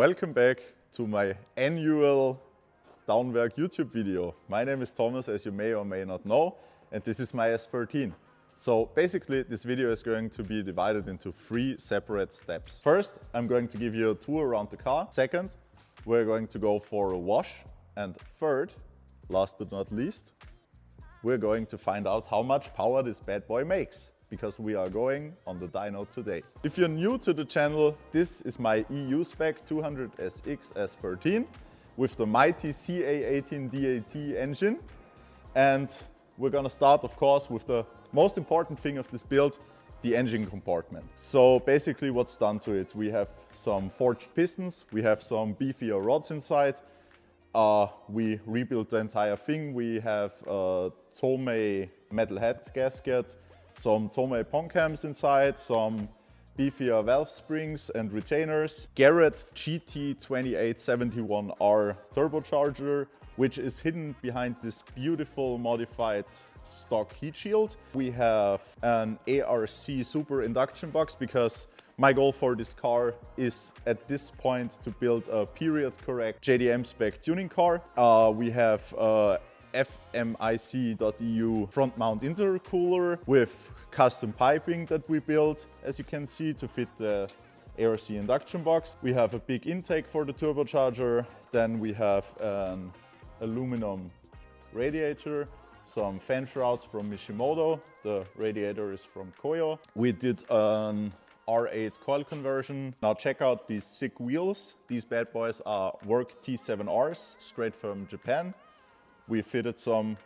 Welcome back to my annual DWNWRK YouTube video. My name is Thomas, as you may or may not know, and this is my S13. So basically this video is going to be divided into 3 separate steps. First, I'm going to give you a tour around the car. Second, we're going to go for a wash. And third, last but not least, we're going to find out how much power this bad boy makes, because we are going on the dyno today. If you're new to the channel, this is my EU spec 200SX S13 with the mighty CA18 DAT engine. And we're gonna start, of course, with the most important thing of this build, the engine compartment. So basically what's done to it, we have some forged pistons, we have some beefier rods inside. We rebuilt the entire thing. We have a Tomei metal head gasket, some Tomei pong cams inside, some beefier valve springs and retainers, Garrett GT2871R turbocharger, which is hidden behind this beautiful modified stock heat shield. We have an ARC super induction box because my goal for this car is at this point to build a period correct JDM spec tuning car. We have FMIC.EU front mount intercooler with custom piping that we built, as you can see, to fit the ARC induction box. We have a big intake for the turbocharger. Then we have an aluminum radiator, some fan shrouds from Mishimoto. The radiator is from Koyo. We did an R8 coil conversion. Now check out these sick wheels. These bad boys are WRK T7Rs, straight from Japan. We fitted some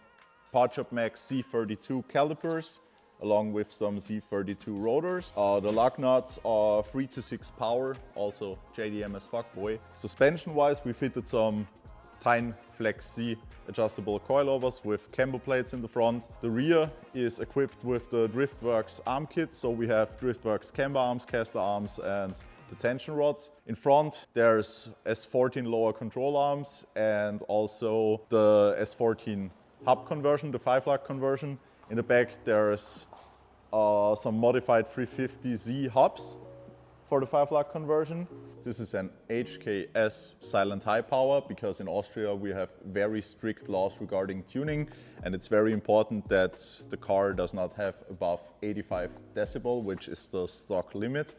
Partshop Max Z32 calipers along with some Z32 rotors. The lug nuts are 3 to 6 power, also JDM as fuck boy. Suspension wise, we fitted some Tyne Flex Z adjustable coilovers with camber plates in the front. The rear is equipped with the DWNWRK arm kit, so we have DWNWRK camber arms, caster arms and the tension rods. In front there's S14 lower control arms and also the S14 hub conversion, the 5-lug conversion. In the back there's some modified 350Z hubs for the 5-lug conversion. This is an HKS silent high power because in Austria we have very strict laws regarding tuning, and it's very important that the car does not have above 85 decibel, which is the stock limit.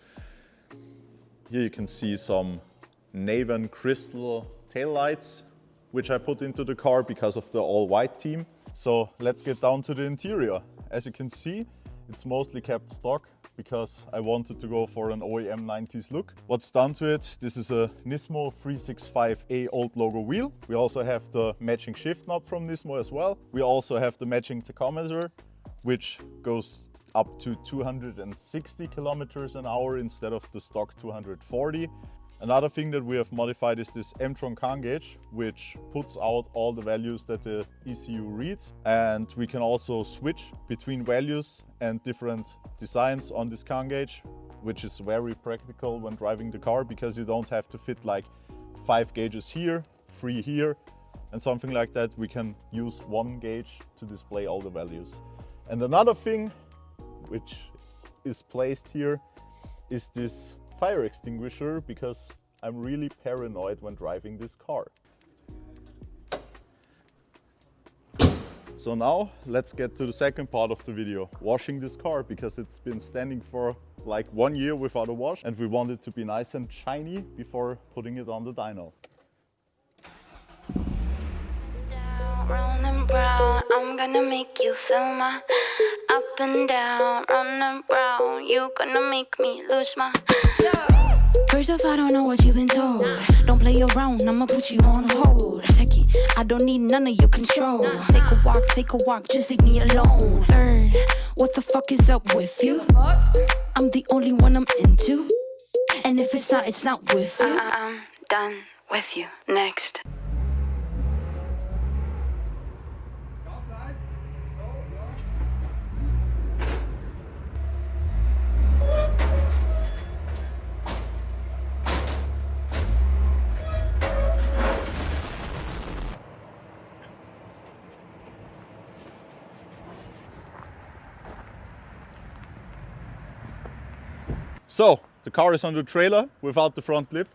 Here you can see some Navan crystal taillights, which I put into the car because of the all-white theme. So let's get down to the interior. As you can see, it's mostly kept stock because I wanted to go for an OEM 90s look. What's done to it? This is a Nismo 365A old logo wheel. We also have the matching shift knob from Nismo as well. We also have the matching tachometer, which goes up to 260 kilometers an hour instead of the stock 240. Another thing that we have modified is this M-Tron CAN gauge, which puts out all the values that the ECU reads. And we can also switch between values and different designs on this CAN gauge, which is very practical when driving the car because you don't have to fit like 5 gauges here, 3 here, and something like that. We can use 1 gauge to display all the values. And another thing which is placed here is this fire extinguisher because I'm really paranoid when driving this car. So now let's get to the second part of the video, washing this car, because it's been standing for like 1 year without a wash and we want it to be nice and shiny before putting it on the dyno. Round and round, I'm gonna make you feel my up and down, round and round. You gonna make me lose my. First off, I don't know what you've been told. Don't play around, I'ma put you on hold. Second, I don't need none of your control. Take a walk, just leave me alone. Third, what the fuck is up with you? I'm the only one I'm into, and if it's not with you. I'm done with you. Next. So the car is on the trailer without the front lip.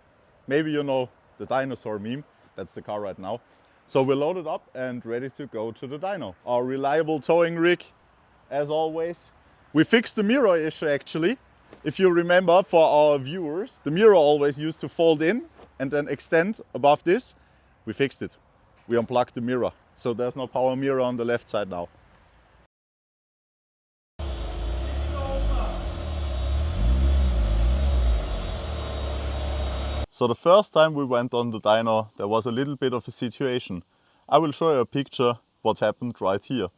Maybe you know the dinosaur meme, that's the car right now. So we're loaded up and ready to go to the dyno. Our reliable towing rig, as always. We fixed the mirror issue actually. If you remember, for our viewers, the mirror always used to fold in and then extend above this. We fixed it. We unplugged the mirror. So there's no power mirror on the left side now. So the first time we went on the dyno, there was a little bit of a situation. I will show you a picture what happened right here.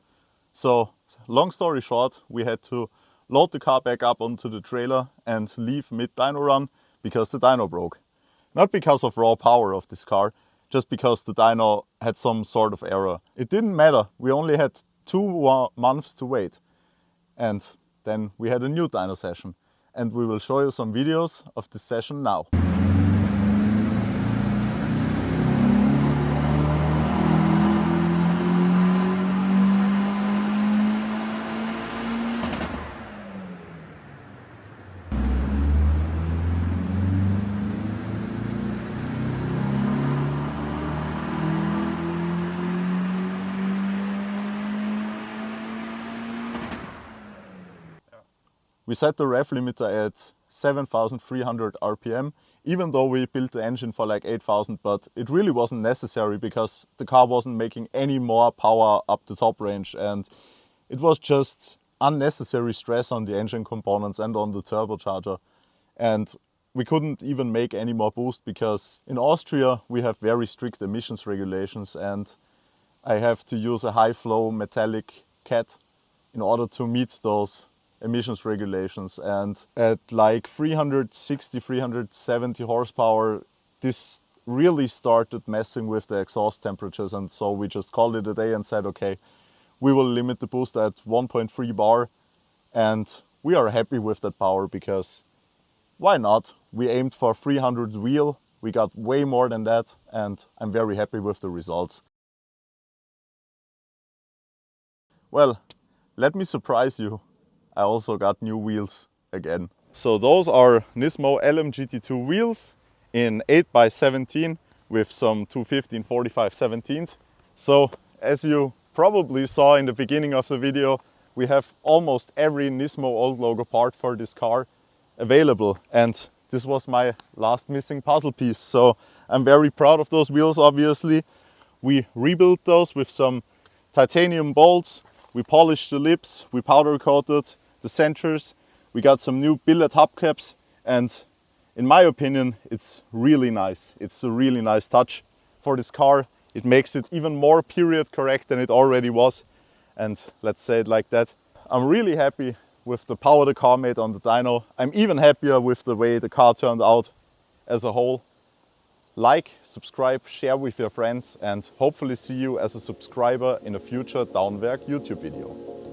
So long story short, we had to load the car back up onto the trailer and leave mid-dyno run because the dyno broke. Not because of raw power of this car, just because the dyno had some sort of error. It didn't matter, we only had 2 months to wait. And then we had a new dyno session. And we will show you some videos of this session now. We set the rev limiter at 7,300 RPM, even though we built the engine for like 8,000, but it really wasn't necessary because the car wasn't making any more power up the top range, and it was just unnecessary stress on the engine components and on the turbocharger. And we couldn't even make any more boost because in Austria we have very strict emissions regulations, and I have to use a high flow metallic cat in order to meet those emissions regulations. And at like 360, 370 horsepower, this really started messing with the exhaust temperatures, and so we just called it a day and said, okay, we will limit the boost at 1.3 bar, and we are happy with that power because why not? We aimed for 300 wheel, we got way more than that, and I'm very happy with the results. Well, let me surprise you. I also got new wheels again. So those are Nismo LMGT2 wheels in 8x17 with some 215/45 17s. So as you probably saw in the beginning of the video, we have almost every Nismo old logo part for this car available. And this was my last missing puzzle piece. So I'm very proud of those wheels, obviously. We rebuilt those with some titanium bolts. We polished the lips, we powder coated the centers, we got some new billet hubcaps, and in my opinion it's really nice. It's a really nice touch for this car. It makes it even more period correct than it already was, and let's say it like that. I'm really happy with the power the car made on the dyno. I'm even happier with the way the car turned out as a whole. Like, subscribe, share with your friends, and hopefully see you as a subscriber in a future Downwerk YouTube video.